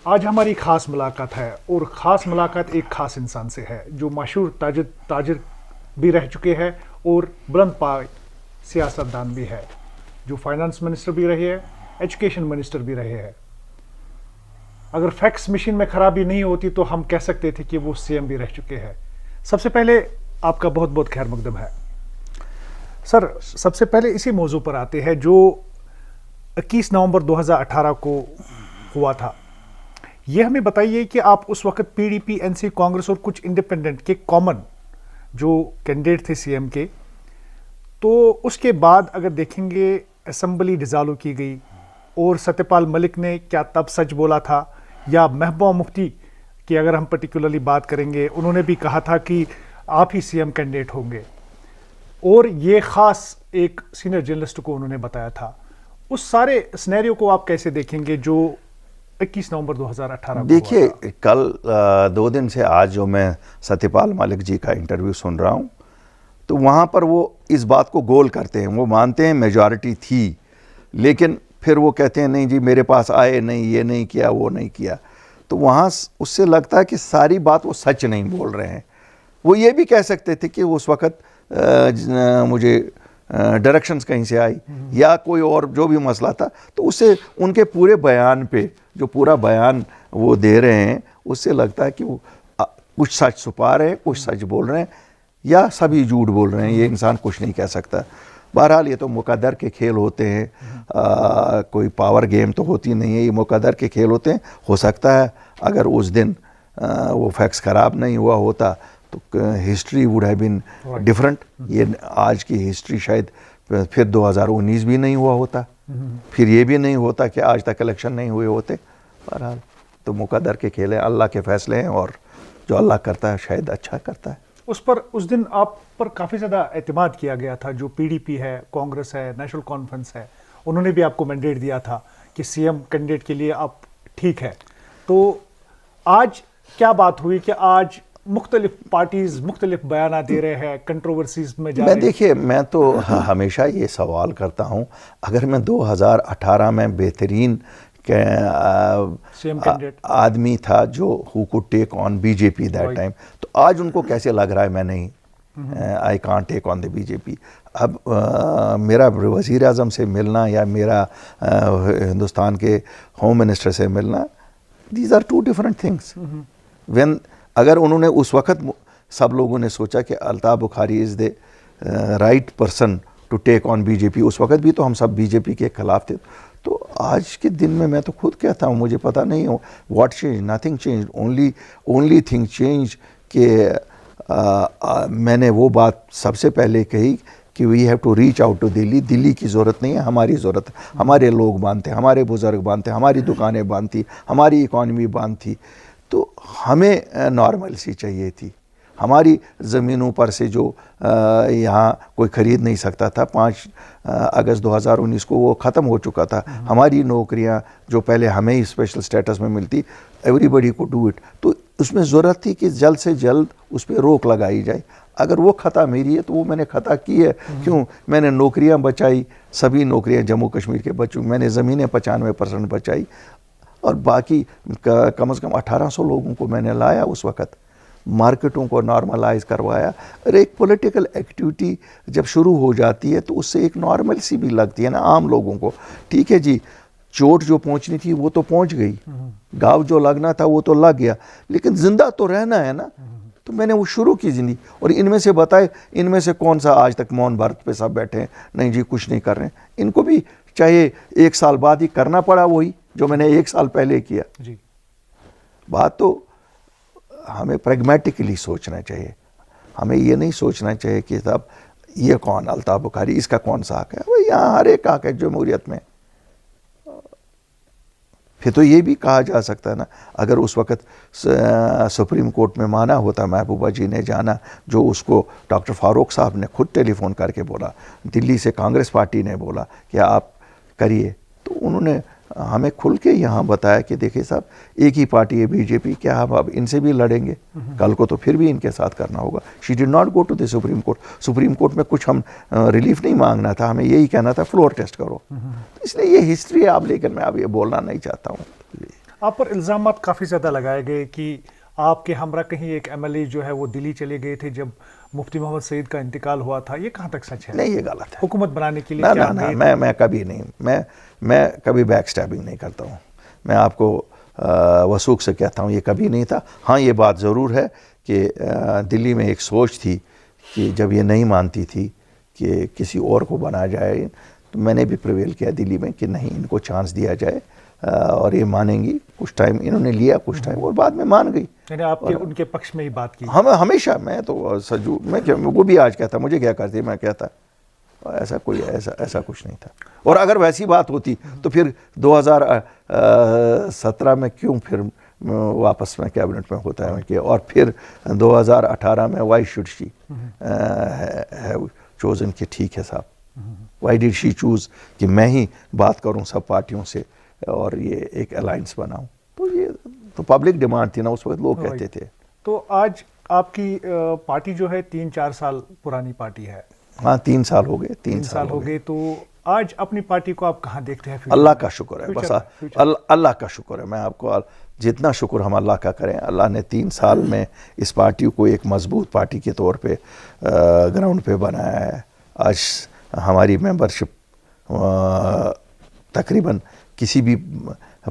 आज हमारी खास मुलाकात है और ख़ास मुलाकात एक ख़ास इंसान से है जो मशहूर ताजिर भी रह चुके हैं और बुलंद पाय सियासतदान भी है, जो फाइनेंस मिनिस्टर भी रहे हैं, एजुकेशन मिनिस्टर भी रहे हैं। अगर फैक्स मशीन में खराबी नहीं होती तो हम कह सकते थे कि वो सीएम भी रह चुके हैं। सबसे पहले आपका बहुत बहुत खैर मकदम है सर। सबसे पहले इसी मौजू पर आते हैं जो 21 नवंबर 2018 को हुआ था। ये हमें बताइए कि आप उस वक्त पीडीपी, एनसी, कांग्रेस और कुछ इंडिपेंडेंट के कॉमन जो कैंडिडेट थे सीएम के, तो उसके बाद अगर देखेंगे असेंबली डिसॉल्व की गई और सत्यपाल मलिक ने क्या तब सच बोला था, या महबूबा मुफ्ती की अगर हम पर्टिकुलरली बात करेंगे, उन्होंने भी कहा था कि आप ही सीएम कैंडिडेट होंगे, और ये खास एक सीनियर जर्नलिस्ट को उन्होंने बताया था। उस सारे सिनेरियो को आप कैसे देखेंगे जो 21 नवंबर 2018 को देखिए, कल 2 दिन से आज जो मैं सत्यपाल मलिक जी का इंटरव्यू सुन रहा हूँ, तो वहाँ पर वो इस बात को गोल करते हैं। वो मानते हैं मेजॉरिटी थी, लेकिन फिर वो कहते हैं नहीं जी मेरे पास आए नहीं, ये नहीं किया, वो नहीं किया। तो वहाँ उससे लगता है कि सारी बात वो सच नहीं बोल रहे हैं। वो ये भी कह सकते थे कि उस वक़्त मुझे डायरेक्शंस कहीं से आई या कोई और जो भी मसला था, तो उससे उनके पूरे बयान पे जो पूरा बयान वो दे रहे हैं, उससे लगता है कि वो कुछ सच छुपा रहे हैं, कुछ सच बोल रहे हैं, या सभी झूठ बोल रहे हैं। ये इंसान कुछ नहीं कह सकता। बहरहाल ये तो मुकद्दर के खेल होते हैं, कोई पावर गेम तो होती नहीं है, ये मुकद्दर के खेल होते हैं। हो सकता है अगर उस दिन वो फैक्स ख़राब नहीं हुआ होता तो history would have been different. ये आज की हिस्ट्री शायद फिर 2019 भी नहीं हुआ होता, फिर ये भी नहीं होता कि आज तक इलेक्शन नहीं हुए होते। बहरहाल तो मुकद्दर के खेल हैं, अल्लाह के फैसले हैं, और जो अल्लाह करता है शायद अच्छा करता है। उस दिन आप पर काफ़ी ज़्यादा एतमाद किया गया था। जो पीडीपी है, कांग्रेस है, नेशनल कॉन्फ्रेंस है, उन्होंने भी आपको मैंडेट दिया था कि सीएम कैंडिडेट के लिए आप ठीक है। तो आज क्या बात हुई कि आज मुख्तलिफ पार्टीज मुख्तलिफ बयान दे रहे हैं, कंट्रोवर्सीज में जा रहे हैं? देखिए, मैं तो हमेशा ये सवाल करता हूँ, अगर मैं 2018 में बेहतरीन आदमी था जो who could take on BJP that time, तो आज उनको कैसे लग रहा है मैं नहीं, I can't take on the BJP. अब मेरा वज़ीर आज़म से मिलना या मेरा हिंदुस्तान के होम मिनिस्टर से मिलना, these are two different things. When अगर उन्होंने उस वक़्त सब लोगों ने सोचा कि Altaf Bukhari is the right person to take on BJP, उस वक़्त भी तो हम सब बीजेपी के ख़िलाफ़ थे। तो आज के दिन में मैं तो खुद कहता हूँ, मुझे पता नहीं हो what change, nothing change, only thing change कि मैंने वो बात सबसे पहले कही कि we have to reach out to Delhi. Delhi की ज़रूरत नहीं है, हमारी ज़रूरत है। हमारे लोग बांधते, हमारे बुज़ुर्ग बांधते, हमारी दुकानें बांध थी, हमारी इकॉनमी बांध थी, तो हमें नॉर्मल सी चाहिए थी। हमारी ज़मीनों पर से जो यहाँ कोई ख़रीद नहीं सकता था, 5 अगस्त 2019 को वो ख़त्म हो चुका था। हमारी नौकरियाँ जो पहले हमें ही स्पेशल स्टेटस में मिलती, एवरीबडी को डू इट, तो उसमें ज़रूरत थी कि जल्द से जल्द उस पर रोक लगाई जाए। अगर वो ख़ता मेरी है तो वो मैंने ख़ता की है। क्यों? मैंने नौकरियाँ बचाई, सभी नौकरियाँ जम्मू कश्मीर के बच्चों, मैंने ज़मीनें 95% बचाई, और बाकी कम से कम 1800 लोगों को मैंने लाया उस वक़्त, मार्केटों को नॉर्मलाइज करवाया। और एक पॉलिटिकल एक्टिविटी जब शुरू हो जाती है तो उससे एक नॉर्मल सी भी लगती है ना आम लोगों को। ठीक है जी, चोट जो पहुंचनी थी वो तो पहुंच गई, घाव जो लगना था वो तो लग गया, लेकिन जिंदा तो रहना है ना। तो मैंने वो शुरू की जिंदगी, और इनमें से बताए, इनमें से कौन सा आज तक मौन भारत पे सब बैठे हैं, नहीं जी कुछ नहीं कर रहे हैं। इनको भी चाहे 1 साल बाद ही करना पड़ा वही जो मैंने 1 साल पहले किया जी। बात तो हमें प्रैग्मेटिकली सोचना चाहिए। हमें ये नहीं सोचना चाहिए कि साहब ये कौन अल्ताफ़ बुखारी, इसका कौन सा हक है। भाई यहाँ हर एक हक है जमहूरियत में। फिर तो ये भी कहा जा सकता है ना, अगर उस वक़्त सुप्रीम कोर्ट में माना होता, महबूबा जी ने जाना, जो उसको डॉक्टर फारूक साहब ने खुद टेलीफोन करके बोला, दिल्ली से कांग्रेस पार्टी ने बोला कि आप करिए, तो उन्होंने हमें खुल के यहाँ बताया कि देखिए साहब एक ही पार्टी है बीजेपी, क्या हम अब इनसे भी लड़ेंगे, कल को तो फिर भी इनके साथ करना होगा। She did not go to the supreme court. Supreme court में कुछ हम रिलीफ नहीं मांगना था, हमें यही कहना था फ्लोर टेस्ट करो। तो इसलिए ये हिस्ट्री है अब, लेकिन मैं अब ये बोलना नहीं चाहता हूँ। आप पर इल्ज़ाम काफ़ी ज़्यादा लगाए गए कि आपके हमरा कहीं एक एमएलए जो है वो दिल्ली चले गए थे जब मुफ्ती मोहम्मद सईद का इंतकाल हुआ था। ये कहाँ तक सच है? नहीं, ये गलत है। हुकूमत बनाने के लिए ना क्या ना ना, गए थे? मैं कभी नहीं, मैं कभी बैक स्टैबिंग नहीं करता हूँ। मैं आपको वसूख से कहता हूँ, ये कभी नहीं था। हाँ, ये बात ज़रूर है कि दिल्ली में एक सोच थी कि जब ये नहीं मानती थी कि किसी और को बनाया जाए, तो मैंने भी प्रिवेल किया दिल्ली में कि नहीं, इनको चांस दिया जाए और ये मानेंगी। कुछ टाइम इन्होंने लिया, कुछ टाइम, और बाद में मान गई। मैंने आपके उनके पक्ष में ही बात की। हम हमेशा, मैं तो सजू, मैं क्या, वो भी आज कहता मुझे क्या करती, मैं कहता ऐसा कुछ नहीं था। और अगर वैसी बात होती तो फिर 2017 में क्यों फिर वापस में कैबिनेट में होता है कि, और फिर 2018 में why should she have chosen कि ठीक है साहब, वाई डिड शी चूज कि मैं ही बात करूं सब पार्टियों से और ये एक अलायंस बनाऊं। तो ये तो पब्लिक डिमांड थी ना, उस वक्त लोग कहते थे। तो आज आपकी पार्टी जो है 3-4 साल पुरानी पार्टी है। हाँ, 3 साल हो गए, 3 साल हो गए। तो आज अपनी पार्टी को आप कहाँ देखते हैं? अल्लाह का शुक्र है, बस अल्लाह का शुक्र है। मैं आपको जितना शुक्र हम अल्लाह का करें, अल्लाह ने 3 साल में इस पार्टी को एक मजबूत पार्टी के तौर पे ग्राउंड पे बनाया है। आज हमारी मेंबरशिप तकरीबन किसी भी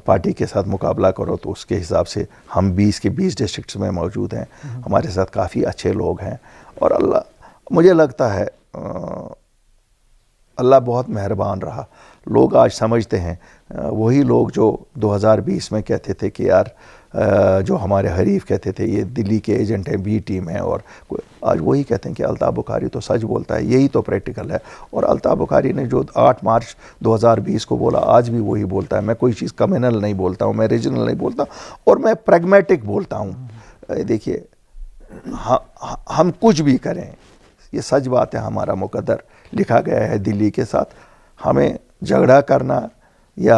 पार्टी के साथ मुकाबला करो तो उसके हिसाब से हम 20 के 20 डिस्ट्रिक्ट्स में मौजूद हैं। हमारे साथ काफ़ी अच्छे लोग हैं और अल्लाह, मुझे लगता है अल्लाह बहुत मेहरबान रहा। लोग आज समझते हैं, वही लोग जो 2020 में कहते थे कि यार जो हमारे हरीफ कहते थे ये दिल्ली के एजेंट हैं, बी टीम है, और आज वही कहते हैं कि अल्ताफ़ बुखारी तो सच बोलता है। यही तो प्रैक्टिकल है। और अल्ताफ़ बुखारी ने जो 8 मार्च 2020 को बोला, आज भी वही बोलता है। मैं कोई चीज़ कम्युनल नहीं बोलता हूँ, मैं रीजनल नहीं बोलता, और मैं प्रैग्मेटिक बोलता हूँ। देखिए, हम कुछ भी करें, ये सच बात है, हमारा मुकद्दर लिखा गया है दिल्ली के साथ। हमें झगड़ा करना या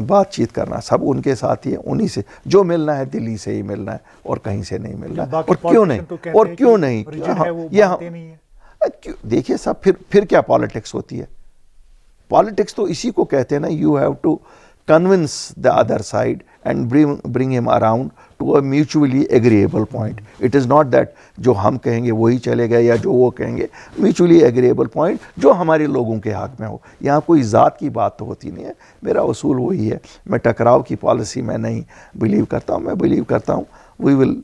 बातचीत करना सब उनके साथ ही है। उन्हीं से जो मिलना है दिल्ली से ही मिलना है और कहीं से नहीं मिलना है। और क्यों नहीं, और क्यों नहीं, देखिए सब फिर क्या पॉलिटिक्स होती है? पॉलिटिक्स तो इसी को कहते हैं ना, you have to convince the other side and bring him around to a mutually agreeable point. It is not that जो हम कहेंगे वही चलेगा या जो वो कहेंगे, mutually agreeable point जो हमारे लोगों के हक में हो। यहाँ कोई ज़ात की बात तो होती नहीं है। मेरा उसूल वही है, मैं टकराव की पॉलिसी में नहीं बिलीव करता हूँ। मैं बिलीव करता हूँ we will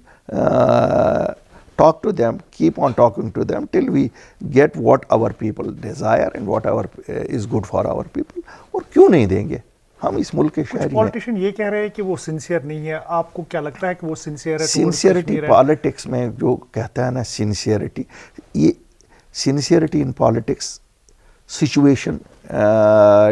talk to them, keep on talking to them till we get what our people desire and whatever is good for our people। और क्यों नहीं देंगे? हम इस मुल्क के शहरी हैं। पॉलिटिशियन ये कह रहे हैं कि वो सिंसियर नहीं है। आपको क्या लगता है कि वो सिंसियर है? सिंसियरिटी पॉलिटिक्स में जो कहता है ना, सिंसियरिटी, ये sincerity in politics situation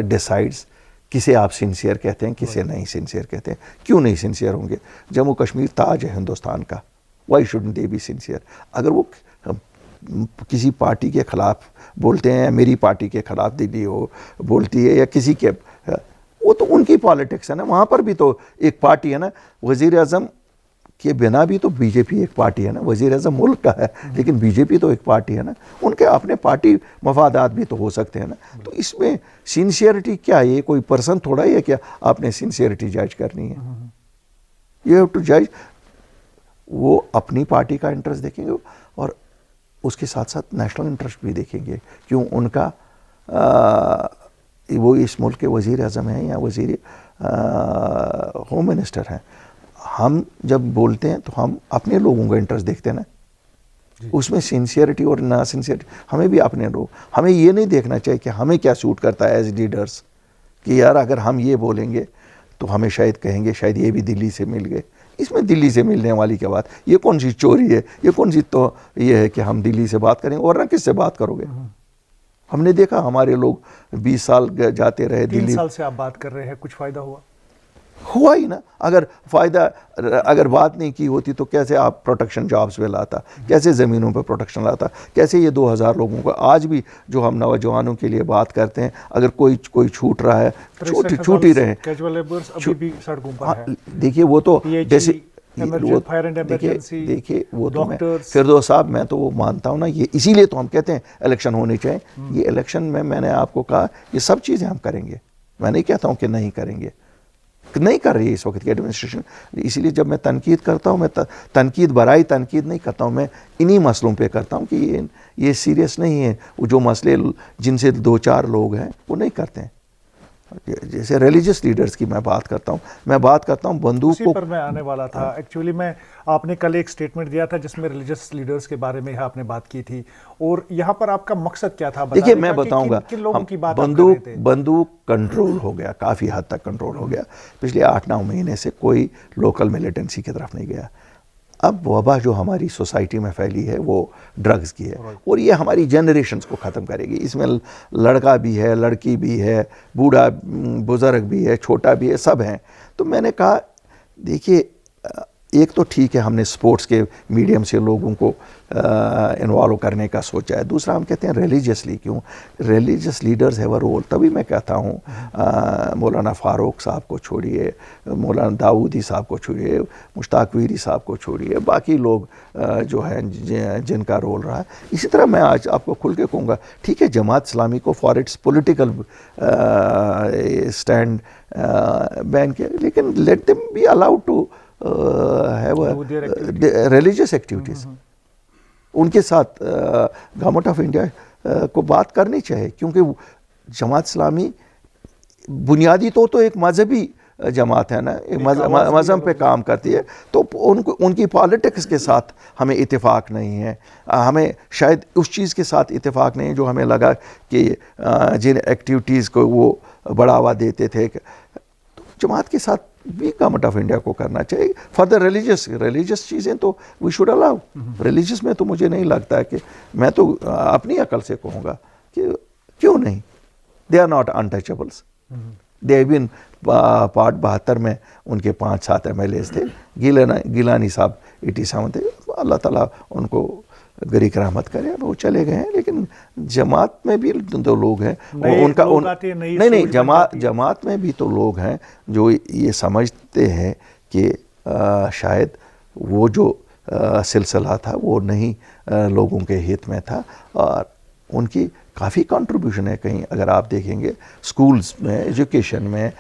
decides किसे आप सिंसियर कहते हैं, किसे नहीं सिंसियर कहते हैं। क्यों नहीं सिंसियर होंगे? जम्मू कश्मीर ताज है हिंदुस्तान का, why shouldn't they be sincere? अगर वो किसी पार्टी के खिलाफ बोलते हैं, मेरी पार्टी के खिलाफ दिल्ली हो बोलती है, या किसी के, वो तो उनकी पॉलिटिक्स है ना। वहाँ पर भी तो एक पार्टी है ना। वज़ीर आज़म के बिना भी तो बीजेपी एक पार्टी है ना। वज़ीर आज़म मुल्क का है, लेकिन बीजेपी तो एक पार्टी है ना। उनके अपने पार्टी मफादात भी तो हो सकते हैं ना। तो इसमें सिंसियरिटी क्या है? ये कोई पर्सन थोड़ा ही है क्या आपने सिंसियरिटी जज करनी है? यू हैव टू जज। वो अपनी पार्टी का इंटरेस्ट देखेंगे और उसके साथ साथ नेशनल इंटरेस्ट भी देखेंगे। क्यों? उनका वो इस मुल्क के वज़ीर आज़म हैं या वज़ीर होम मिनिस्टर हैं। हम जब बोलते हैं तो हम अपने लोगों का इंटरेस्ट देखते हैं ना। उसमें सिंसियरिटी और ना सिंसियरिटी, हमें भी अपने लोग, हमें ये नहीं देखना चाहिए कि हमें क्या सूट करता है एज लीडर्स, कि यार अगर हम ये बोलेंगे तो हमें शायद कहेंगे शायद ये भी दिल्ली से मिल गए। इसमें दिल्ली से मिलने वाली क्या बात? ये कौन सी चोरी है? ये कौन सी तो ये है कि हम दिल्ली से बात करेंगे और ना किससे बात करोगे? हमने देखा हमारे लोग 20 साल जाते रहे दिल्ली। 3 साल से आप बात कर रहे हैं, कुछ फ़ायदा हुआ ही ना। अगर बात नहीं की होती तो कैसे आप प्रोटेक्शन जॉब्स में लाता, कैसे ज़मीनों पे प्रोटेक्शन लाता, कैसे ये 2000 लोगों को आज भी जो हम नौजवानों के लिए बात करते हैं, अगर कोई छूट रहा है, छूट ही रहे। कैजुअल लेबर्स अभी भी सड़कों पर है। देखिए वो तो जैसे देखिए वो तो फिरदौस साहब, मैं तो वो मानता हूँ ना, ये इसीलिए तो हम कहते हैं इलेक्शन होने चाहिए। ये इलेक्शन में मैंने आपको कहा ये सब चीज़ें हम करेंगे, मैं नहीं कहता हूँ कि नहीं करेंगे। नहीं कर रही है इस वक्त की एडमिनिस्ट्रेशन। इसीलिए जब मैं तनकीद करता हूँ, मैं तनकीद बराई तनकीद नहीं करता हूँ, मैं इन्हीं मसलों पे करता हूँ कि ये सीरियस नहीं है। वो जो मसले जिनसे 2-4 लोग हैं वो नहीं करते हैं। जैसे रिलीजियस लीडर्स की मैं बात करता हूँ बंदूक उसी को। पर मैं आने वाला था एक्चुअली। मैं आपने कल एक स्टेटमेंट दिया था जिसमें रिलीजियस लीडर्स के बारे में आपने बात की थी, और यहाँ पर आपका मकसद क्या था? देखिए मैं बताऊंगा, किन लोगों की बात आप कर बंदूक रहे थे? बंदूक कंट्रोल हो गया, काफ़ी हद तक कंट्रोल हो गया। पिछले 8-9 महीने से कोई लोकल मिलिटेंसी की तरफ नहीं गया। अब वबा जो हमारी सोसाइटी में फैली है वो ड्रग्स की है, और ये हमारी जनरेशन्स को ख़त्म करेगी। इसमें लड़का भी है, लड़की भी है, बूढ़ा बुज़ुर्ग भी है, छोटा भी है, सब हैं। तो मैंने कहा देखिए, एक तो ठीक है हमने स्पोर्ट्स के मीडियम से लोगों को इन्वॉल्व करने का सोचा है। दूसरा हम कहते हैं रिलीजियसली क्यों, religious leaders have a role. तभी मैं कहता हूँ मौलाना फ़ारूक साहब को छोड़िए, मौलाना दाऊदी साहब को छोड़िए, मुश्ताक वीरी साहब को छोड़िए, बाकी लोग जो हैं जिनका रोल रहा है। इसी तरह मैं आज आपको खुल के कहूँगा, ठीक है जमात इस्लामी को for its political stand ban किया, लेकिन let them be allowed to have religious activities. उनके साथ गवर्नमेंट ऑफ इंडिया को बात करनी चाहिए, क्योंकि जमात इस्लामी बुनियादी तो एक मजहबी जमात है ना, एक मज़हब पे काम करती है। तो उनकी पॉलिटिक्स के साथ हमें इत्तेफाक नहीं है। हमें शायद उस चीज़ के साथ इत्तेफाक नहीं है जो हमें लगा कि जिन एक्टिविटीज़ को वो बढ़ावा देते थे। तो जमात के साथ भी गवर्नमेंट ऑफ इंडिया को करना चाहिए। फॉर द रिलीजियस चीज़ें तो वी शुड अलाउ। रिलीजियस में तो मुझे नहीं लगता कि, मैं तो अपनी अकल से कहूँगा कि क्यों नहीं, they are not untouchables. They have been part 72 में उनके 5-7 MLAs थे। गिलानी साहब 87 थे। अल्लाह ताला उनको गरीक रहमत करे, वो चले गए हैं। लेकिन जमात में भी तो लोग हैं, नहीं जमात में भी तो लोग हैं जो ये समझते हैं कि शायद वो जो सिलसिला था वो नहीं लोगों के हित में था, और उनकी काफ़ी कंट्रीब्यूशन है। कहीं अगर आप देखेंगे स्कूल्स में, एजुकेशन में,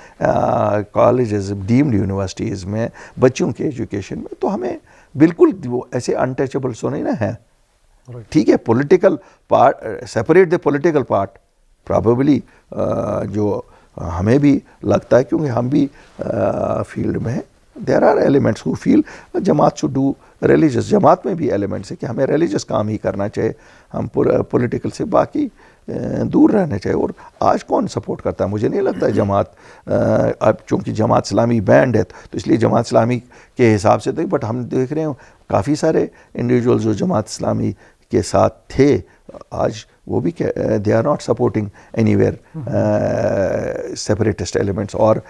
कॉलेजेस, डीम्ड यूनिवर्सिटीज़ में, बच्चों के एजुकेशन में, तो हमें बिल्कुल वो ऐसे अनटचेबल्स तो नहीं ना है। ठीक है, political part, separate the political part probably, जो हमें भी लगता है क्योंकि हम भी फील्ड में हैं। There are elements who feel Jamaat should do religious. Jamaat में भी एलिमेंट्स है कि हमें रिलीजियस काम ही करना चाहिए, हम पॉलिटिकल से बाकी दूर रहना चाहिए। और आज कौन सपोर्ट करता है? मुझे नहीं लगता है जमात, अब चूँकि जमात इस्लामी बैंड है तो इसलिए जमात इस्लामी के हिसाब से तो, बट हम देख रहे हैं काफ़ी सारे इंडिविजुअल्स जो जमात इस्लामी के साथ थे आज वो भी they are not supporting anywhere separatist elements और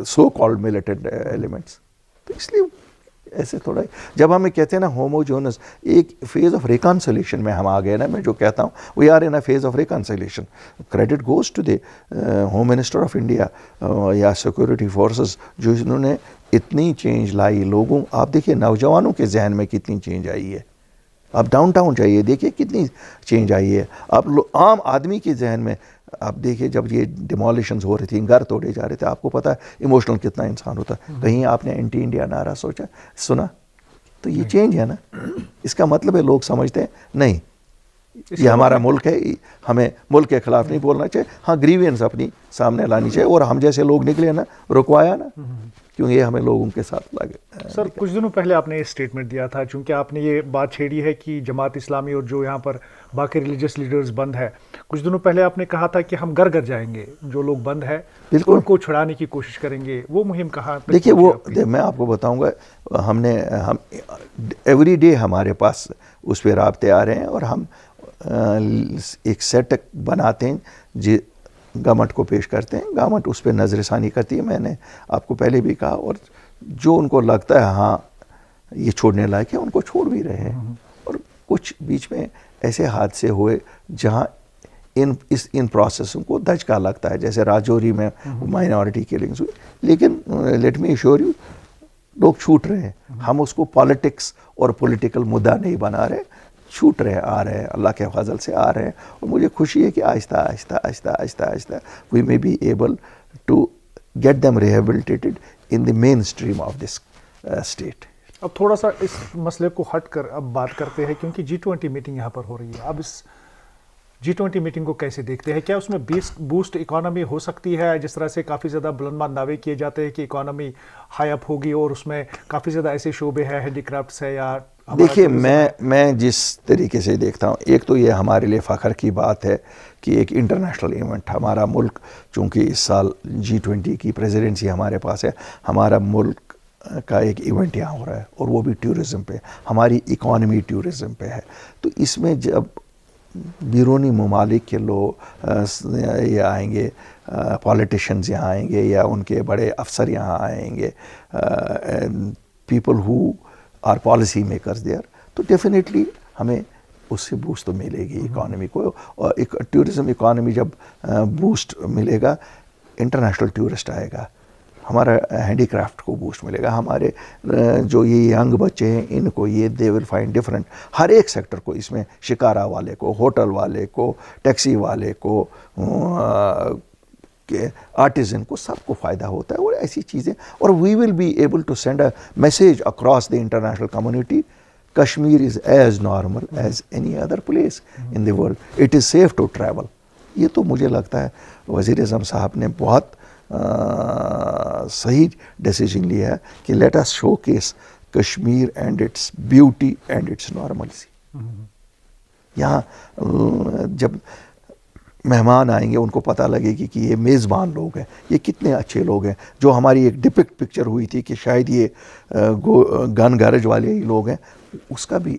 सो कॉल्ड मिलिटेंट एलिमेंट्स। तो इसलिए ऐसे थोड़ा, जब हमें कहते हैं ना होमोजोनस, एक फेज़ ऑफ रिकॉन्सिलेशन में हम आ गए ना। मैं जो कहता हूँ we are in a phase of reconciliation. Credit goes to the home minister of India या सिक्योरिटी फोर्सेस जो इन्होंने इतनी चेंज लाई लोगों। आप देखिए नौजवानों के जहन में कितनी चेंज आई है। आप डाउनटाउन जाइए, देखिए कितनी चेंज आई है। आप आम आदमी के जहन में आप देखिए, जब ये डिमोलिशंस हो रही थी, घर तोड़े जा रहे थे, आपको पता है इमोशनल कितना इंसान होता है। कहीं आपने एंटी इंडिया नारा सुना? तो ये चेंज है ना। इसका मतलब है लोग समझते हैं नहीं, ये हमारा मुल्क है, हमें मुल्क के खिलाफ नहीं बोलना चाहिए। हाँ, ग्रीवियंस अपनी सामने लानी चाहिए, और हम जैसे लोग निकले ना, रुकवाया ना, क्योंकि ये हमें लोगों के साथ लगे। सर, कुछ दिनों पहले आपने ये स्टेटमेंट दिया था, चूंकि आपने ये बात छेड़ी है कि जमात इस्लामी और जो यहाँ पर बाकी रिलीजियस लीडर्स बंद है, कुछ दिनों पहले आपने कहा था कि हम घर घर जाएंगे, जो लोग बंद है उनको छुड़ाने की कोशिश करेंगे। वो मुहिम कहाँ? देखिए मैं आपको बताऊंगा, हम एवरी डे हमारे पास उस पर राब्ते आ रहे हैं, और हम एक सेट बनाते हैं जी, गवर्नमेंट को पेश करते हैं, गवर्नमेंट उस पर नज़रसानी करती है। मैंने आपको पहले भी कहा, और जो उनको लगता है हाँ ये छोड़ने लायक है उनको छोड़ भी रहे हैं। और कुछ बीच में ऐसे हादसे हुए जहाँ इन प्रोसेसों को धचका लगता है, जैसे राजौरी में माइनॉरिटी किलिंग्स हुई। लेकिन लेट मी अश्योर यू, लोग छूट रहे हैं। हम उसको पॉलिटिक्स और पॉलिटिकल मुद्दा नहीं बना रहे, छूट रहे, आ रहे हैं, अल्लाह के फजल से आ रहे हैं। और मुझे खुशी है कि आहिस्ता आहिस्ता आहिस्ता आहिस्ता आहिस्ता we may be able to get them rehabilitated in the mainstream of this state. अब थोड़ा सा इस मसले को हट कर अब बात करते हैं, क्योंकि G20 मीटिंग यहाँ पर हो रही है। अब इस G20 मीटिंग को कैसे देखते हैं? क्या उसमें बूस्ट इकोनॉमी हो सकती है? जिस तरह से काफ़ी ज़्यादा बुलंदबाज़ दावे किए जाते हैं कि इकोनॉमी हाई अप होगी और उसमें काफ़ी ज़्यादा ऐसे शोबे हैं, हैंडीक्राफ्ट्स है या देखिए, मैं जिस तरीके से देखता हूँ, एक तो ये हमारे लिए फ़ख्र की बात है कि एक इंटरनेशनल इवेंट हमारा मुल्क, चूँकि इस साल G20 की प्रेसिडेंसी हमारे पास है, हमारा मुल्क का एक इवेंट यहाँ हो रहा है और वो भी टूरिज़म पे, हमारी इकॉनमी टूरिज़म पे है। तो इसमें जब बैरूनी ममालिक के लोग ये आएंगे, पॉलिटिशियंस यहाँ आएंगे या उनके बड़े अफसर यहाँ आएंगे, people who are policy makers there, तो डेफिनेटली हमें उससे बूस्ट तो मिलेगी इकॉनमी को। और एक टूरिज़म इकॉनमी जब बूस्ट मिलेगा, इंटरनेशनल टूरिस्ट आएगा, हमारा हैंडीक्राफ्ट को बूस्ट मिलेगा, हमारे जो ये यंग बच्चे हैं इनको ये दे विल फाइंड डिफरेंट, हर एक सेक्टर को, इसमें शिकारा वाले को, होटल वाले को, टैक्सी वाले को, आर्टिजन को, सबको फ़ायदा होता है और ऐसी चीज़ें। और we will be able to send a message across the international community, Kashmir is as normal as any other place in the world, it is safe to travel. ये तो मुझे लगता है वज़ीर आज़म साहब ने बहुत सही डिसीजन लिया है कि let us showcase Kashmir and its beauty and it's normalcy. यहाँ जब मेहमान आएंगे उनको पता लगेगी कि ये मेज़बान लोग हैं, ये कितने अच्छे लोग हैं। जो हमारी एक डिपिक्ट पिक्चर हुई थी कि शायद ये गन गैरेज वाले ही लोग हैं, उसका भी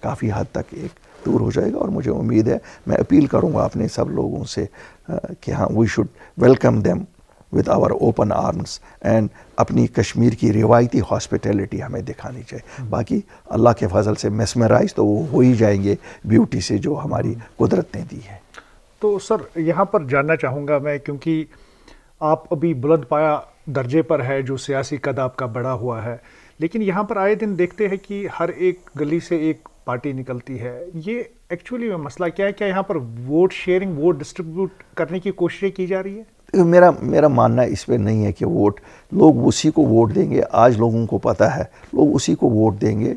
काफ़ी हद तक एक दूर हो जाएगा। और मुझे उम्मीद है, मैं अपील करूँगा अपने सब लोगों से कि हाँ, we should welcome them with our open arms and अपनी कश्मीर की रिवायती हॉस्पिटैलिटी हमें दिखानी चाहिए। बाकी अल्लाह के फजल से मेस्मराइज तो वो हो ही जाएंगे ब्यूटी से जो हमारी कुदरत ने दी है। तो सर, यहाँ पर जानना चाहूँगा मैं, क्योंकि आप अभी बुलंद पाया दर्जे पर है, जो सियासी कद आपका बड़ा हुआ है, लेकिन यहाँ पर आए दिन देखते हैं कि हर एक गली से एक पार्टी निकलती है। ये एक्चुअली में मसला क्या है? क्या यहाँ पर वोट शेयरिंग, वोट डिस्ट्रीब्यूट करने की कोशिशें की जा रही है? मेरा मानना इस पे नहीं है कि वोट, लोग उसी को वोट देंगे। आज लोगों को पता है, लोग उसी को वोट देंगे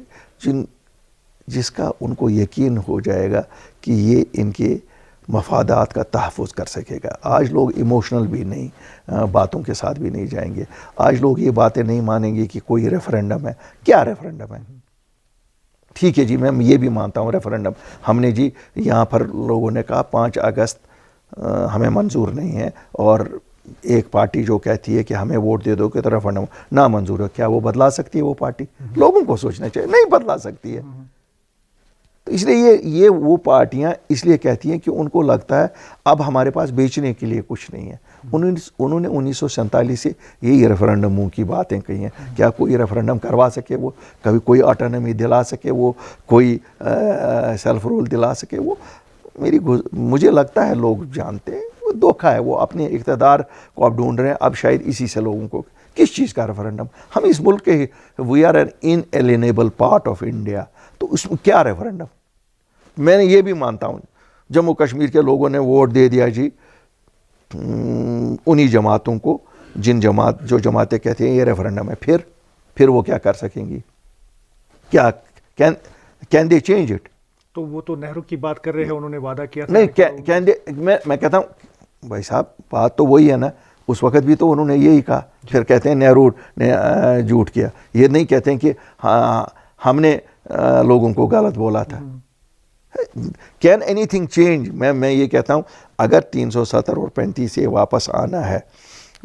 जिसका उनको यकीन हो जाएगा कि ये इनके मफादात का तहफ़्फ़ुज़ कर सकेगा। आज लोग इमोशनल भी नहीं, बातों के साथ भी नहीं जाएंगे। आज लोग ये बातें नहीं मानेंगे कि कोई रेफरेंडम है। क्या रेफरेंडम है? ठीक है जी, मैं ये भी मानता हूँ रेफरेंडम हमने जी यहाँ पर लोगों ने कहा 5 अगस्त हमें मंजूर नहीं है, और एक पार्टी जो कहती है कि हमें वोट दे दोगे तो रेफरेंडम ना मंजूर है, क्या वो बदला सकती है? वो पार्टी, लोगों को सोचना चाहिए, नहीं बदला सकती है। तो इसलिए ये वो पार्टियां इसलिए कहती हैं कि उनको लगता है अब हमारे पास बेचने के लिए कुछ नहीं है। उन्होंने 1947 से यही रेफरेंडमों की बातें कही हैं। क्या कोई रेफरेंडम करवा सके, वो कभी कोई ऑटोनॉमी दिला सके, वो कोई सेल्फ रूल दिला सके? वो मुझे लगता है लोग जानते हैं, वो धोखा है। वो अपने इक़्तिदार को अब ढूंढ रहे हैं। अब शायद इसी से लोगों को किस चीज़ का रेफरेंडम? हम इस मुल्क के, we are an inalienable part of India, तो उसमें क्या रेफरेंडम? मैं ये भी मानता हूँ जम्मू कश्मीर के लोगों ने वोट दे दिया जी उन्हीं जमातों को जो जमातें कहती हैं ये रेफरेंडम है, फिर वो क्या कर सकेंगी? क्या कैन दे चेंज इट? तो वो तो नेहरू की बात कर रहे हैं, उन्होंने वादा किया था। नहीं, कैन दे, मैं कहता हूँ भाई साहब, बात तो वही है ना। उस वक़्त भी तो उन्होंने यही कहा, फिर कहते हैं नेहरू ने झूठ किया। ये नहीं कहते हैं कि हाँ हमने लोगों को गलत बोला था। Can anything change? मैं ये कहता हूँ अगर 370 और 35 से वापस आना है,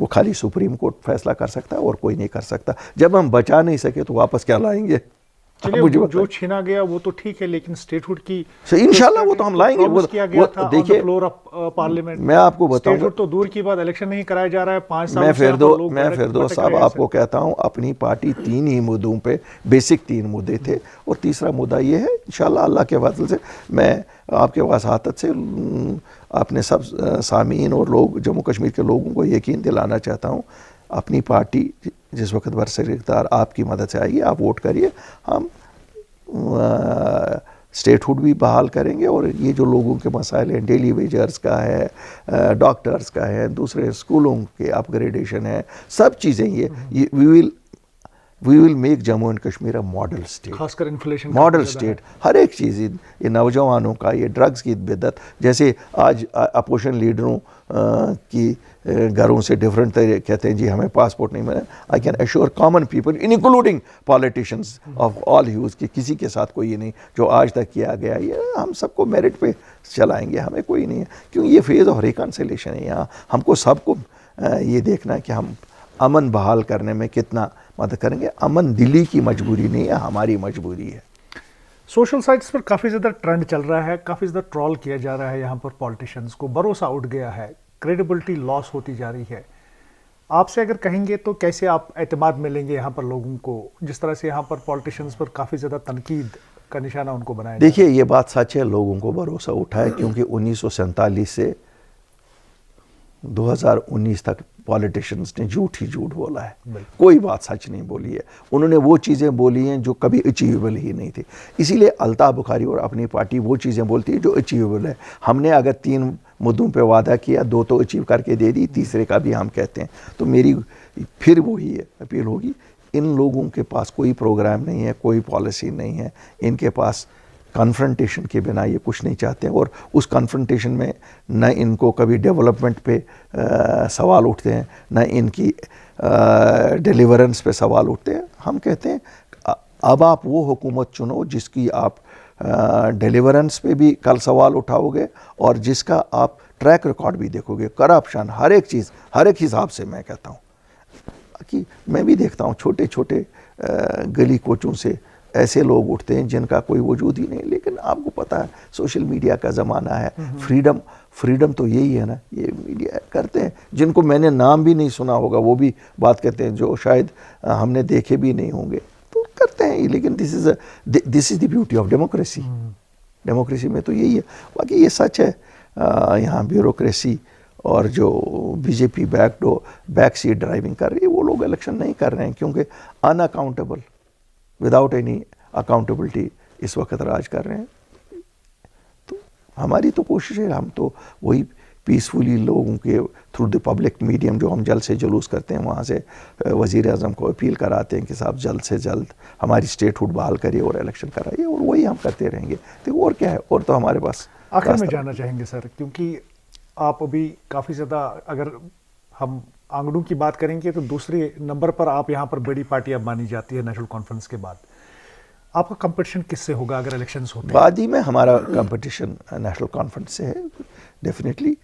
वो खाली सुप्रीम कोर्ट फैसला कर सकता है और कोई नहीं कर सकता। जब हम बचा नहीं सके तो वापस क्या लाएंगे? चलिए, जो छीना गया वो तो ठीक है, लेकिन स्टेटहुड की इंशाल्लाह वो तो हम लाएंगे। वो देखिए, फ्लोर ऑफ पार्लियामेंट मैं आपको बताऊंगा, स्टेटहुड तो दूर की बात, इलेक्शन नहीं कराया जा रहा है 5 साल। मैं फिरदौस साहब आपको कहता हूं, अपनी पार्टी 3 ही मुद्दों पे, बेसिक 3 मुद्दे थे, और तीसरा मुद्दा ये है, इंशाल्लाह अल्लाह के फजल से मैं आपके वसाहत से अपने सब सामीन और लोग जम्मू कश्मीर के लोगों को यकीन दिलाना चाहता हूँ, अपनी पार्टी जिस वक्त बरसर इख्तियार आपकी मदद से आएगी, आप वोट करिए, हम स्टेटहुड भी बहाल करेंगे और ये जो लोगों के मसाइल हैं, डेली वेजर्स का है, डॉक्टर्स का है, दूसरे स्कूलों के अपग्रेडेशन है, सब चीज़ें ये we will make Jammu and Kashmir a model state, खासकर इन्फ्लेशन मॉडल स्टेट। हर एक चीज़, ये नौजवानों का, ये ड्रग्स की बिद्दत, जैसे आज अपोजिशन लीडरों की घरों से डिफरेंट कहते हैं जी हमें पासपोर्ट नहीं मिला। I can assure common people including politicians of all huge कि किसी के साथ कोई नहीं जो आज तक किया गया, ये हम सबको मेरिट पे चलाएंगे, हमें कोई नहीं है, क्योंकि ये फेज़ ऑफ रिकन्सिलेशन है। यहाँ हमको सबको ये देखना है कि हम अमन बहाल करने में कितना मदद करेंगे। अमन दिल्ली की मजबूरी नहीं है, हमारी मजबूरी है। सोशल साइट्स पर काफ़ी ज़्यादा ट्रेंड चल रहा है, काफ़ी ज़्यादा ट्रॉल किया जा रहा है, यहाँ पर पॉलिटिशियंस को भरोसा उठ गया है, क्रेडिबिलिटी लॉस होती जा रही है। आपसे अगर कहेंगे तो कैसे आप एतमाद मिलेंगे यहाँ पर लोगों को, जिस तरह से यहाँ पर पॉलिटिशियंस पर काफ़ी ज़्यादा तनकीद का निशाना उनको बनाया? देखिए ये बात सच है, लोगों को भरोसा उठा है, क्योंकि 1947 से 2019 तक पॉलिटिशियंस ने झूठ ही झूठ बोला है, कोई बात सच नहीं बोली है। उन्होंने वो चीज़ें बोली हैं जो कभी अचीवेबल ही नहीं थी। इसीलिए अल्ताफ़ बुखारी और अपनी पार्टी वो चीज़ें बोलती है जो अचीवेबल है। हमने अगर 3 मुद्दों पे वादा किया, 2 तो अचीव करके दे दी, तीसरे का भी हम कहते हैं। तो मेरी फिर वही अपील होगी, इन लोगों के पास कोई प्रोग्राम नहीं है, कोई पॉलिसी नहीं है, इनके पास कन्फ्रंटेशन के बिना ये कुछ नहीं चाहते हैं। और उस कन्फ्रंटेशन में न इनको कभी डेवलपमेंट पे सवाल उठते हैं, न इनकी डिलीवरेंस पे सवाल उठते हैं। हम कहते हैं अब आप वो हुकूमत चुनो जिसकी आप डिलीवरेंस पे भी कल सवाल उठाओगे और जिसका आप ट्रैक रिकॉर्ड भी देखोगे। करप्शन, हर एक चीज़, हर एक हिसाब से मैं कहता हूँ कि मैं भी देखता हूँ छोटे छोटे गली कोचों से ऐसे लोग उठते हैं जिनका कोई वजूद ही नहीं। लेकिन आपको पता है सोशल मीडिया का ज़माना है, फ्रीडम तो यही है ना, ये मीडिया करते हैं जिनको मैंने नाम भी नहीं सुना होगा वो भी बात करते हैं, जो शायद हमने देखे भी नहीं होंगे, तो करते हैं। लेकिन this is the beauty of democracy. Democracy में तो यही है। बाकी ये सच है, यहाँ ब्यूरोक्रेसी और जो बीजेपी बैक सीट ड्राइविंग कर रही है, वो लोग इलेक्शन नहीं कर रहे हैं, क्योंकि अनअकाउंटेबल, विदाउट एनी अकाउंटेबिलिटी इस वक्त राज कर रहे हैं। तो हमारी तो कोशिश है, हम तो वही पीसफुली लोगों के थ्रू द पब्लिक मीडियम जो हम जल्द से जुलूस करते हैं, वहाँ से वज़ीर आज़म को अपील कराते हैं कि साहब जल्द से जल्द हमारी स्टेटहुड बहाल करिए और इलेक्शन कराइए, और वही हम करते रहेंगे। तो और क्या है, और तो हमारे पास आखिर में जानना चाहेंगे सर, क्योंकि आप अभी काफ़ी ज़्यादा, अगर हम आंकड़ों की बात करेंगे तो दूसरे नंबर पर आप यहाँ पर बड़ी पार्टी अब मानी जाती है नेशनल कॉन्फ्रेंस के बाद। आपका कंपटीशन किससे होगा अगर इलेक्शंस होते हैं? बाद ही में हमारा कंपटीशन नेशनल कॉन्फ्रेंस से है डेफिनेटली,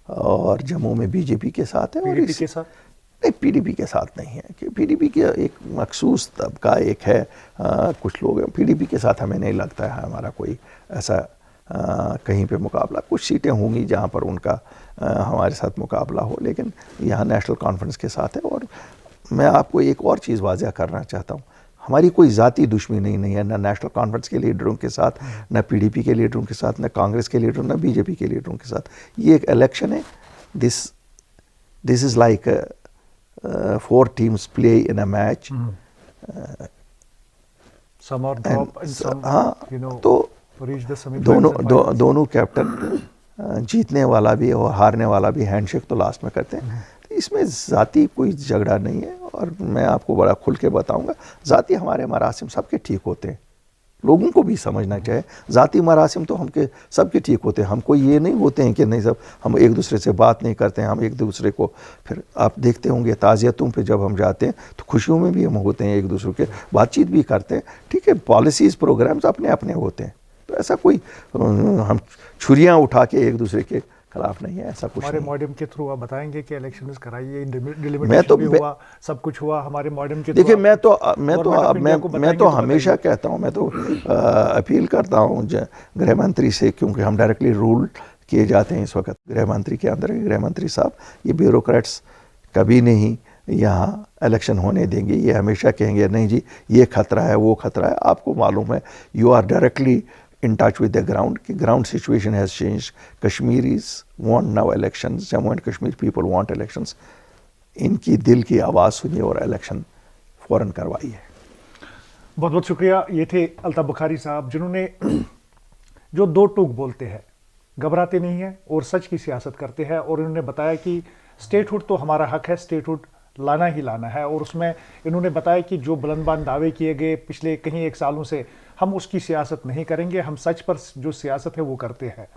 और जम्मू में बीजेपी के साथ है। पीडीपी के साथ नहीं, पीडीपी के साथ नहीं है, कि पीडीपी का एक मखसूस तबका एक है, कुछ लोग हैं। पीडीपी के साथ हमें नहीं लगता है हमारा कोई ऐसा कहीं पे मुकाबला। कुछ सीटें होंगी जहाँ पर उनका हमारे साथ मुकाबला हो, लेकिन यहाँ नेशनल कॉन्फ्रेंस के साथ है। और मैं आपको एक और चीज़ वाज़ह करना चाहता हूँ, हमारी कोई ज़ाती दुश्मनी नहीं है, ना नेशनल कॉन्फ्रेंस के लीडरों के साथ, ना पीडीपी के लीडरों के साथ, ना कांग्रेस के लीडरों, ना बीजेपी के लीडरों के साथ। ये एक इलेक्शन है, this is like 4 teams play in a match. हाँ, तो दोनों कैप्टन जीतने वाला भी और हारने वाला भी हैंडशेक तो लास्ट में करते हैं। तो इसमें ज़ाती कोई झगड़ा नहीं है। और मैं आपको बड़ा खुल के बताऊंगा, ज़ाती हमारे मरासिम सबके ठीक होते हैं, लोगों को भी समझना चाहिए। ज़ाती मरासिम तो हमके सबके ठीक होते हैं। हम कोई ये नहीं होते हैं कि नहीं सब हम एक दूसरे से बात नहीं करते हैं, हम एक दूसरे को, फिर आप देखते होंगे ताज़ियतों पे जब हम जाते हैं तो खुशियों में भी हम होते हैं, एक दूसरे के बातचीत भी करते हैं। ठीक है, पॉलिसीज़ प्रोग्राम्स अपने अपने होते हैं, तो ऐसा कोई हम छुरियाँ उठा के एक दूसरे के खिलाफ नहीं है, ऐसा कुछ हमारे नहीं। मॉडम के थ्रू आप बताएंगे कि इलेक्शंस कराइए, डिलिमिटेशन भी हुआ, सब कुछ हुआ हमारे मॉडम के। देखिए मैं तो हमेशा कहता हूँ, मैं तो अपील करता हूँ गृह मंत्री से, क्योंकि हम डायरेक्टली रूल किए जाते हैं इस वक्त गृह मंत्री के अंदर। गृह मंत्री साहब, ये ब्यूरोक्रेट्स कभी नहीं यहाँ इलेक्शन होने देंगे। ये हमेशा कहेंगे नहीं जी ये खतरा है, वो खतरा है। आपको मालूम है, you are directly in touch with the ground, कि ground situation has changed. Kashmiris want now elections, Jammu and Kashmir people want elections. इनकी दिल की आवाज़ सुनिए और इलेक्शन फ़ौरन करवाइए। बहुत बहुत शुक्रिया। ये थे अल्ताफ़ बुखारी साहब, जिन्होंने जो दो टूक बोलते हैं, घबराते नहीं हैं और सच की सियासत करते हैं। और इन्होंने बताया कि स्टेटहुड तो हमारा हक है, स्टेटहुड लाना ही लाना है। और उसमें इन्होंने बताया कि जो बुलंदबान दावे किए गए पिछले कहीं 1 सालों से, हम उसकी सियासत नहीं करेंगे, हम सच पर जो सियासत है वो करते हैं।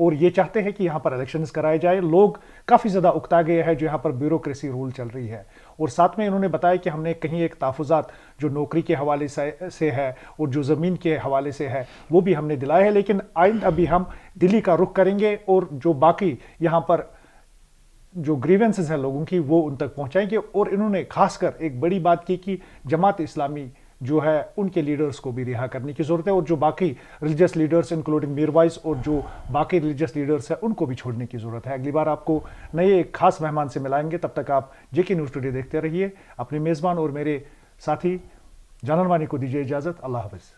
और ये चाहते हैं कि यहाँ पर इलेक्शंस कराए जाए। लोग काफ़ी ज़्यादा उकता गए हैं जो यहाँ पर ब्यूरोक्रेसी रूल चल रही है। और साथ में इन्होंने बताया कि हमने कहीं एक तहफ़्फ़ुज़ात जो नौकरी के हवाले से है और जो ज़मीन के हवाले से है वो भी हमने दिलाए हैं, लेकिन आइंद अभी हम दिल्ली का रुख करेंगे और जो बाकी यहाँ पर जो ग्रीवेंसेस हैं लोगों की वो उन तक पहुंचाएंगे। और इन्होंने खासकर एक बड़ी बात की कि जमात इस्लामी जो है उनके लीडर्स को भी रिहा करने की ज़रूरत है और जो बाकी रिलीजियस लीडर्स इंक्लूडिंग मीरवाइज और जो बाकी रिलीजियस लीडर्स हैं उनको भी छोड़ने की ज़रूरत है। अगली बार आपको नए एक खास मेहमान से मिलाएंगे, तब तक आप जेके न्यूज़ टुडे देखते रहिए। अपने मेज़बान और मेरे साथी जानन वानी को दीजिए इजाज़त। अल्लाह हाफ़िज़।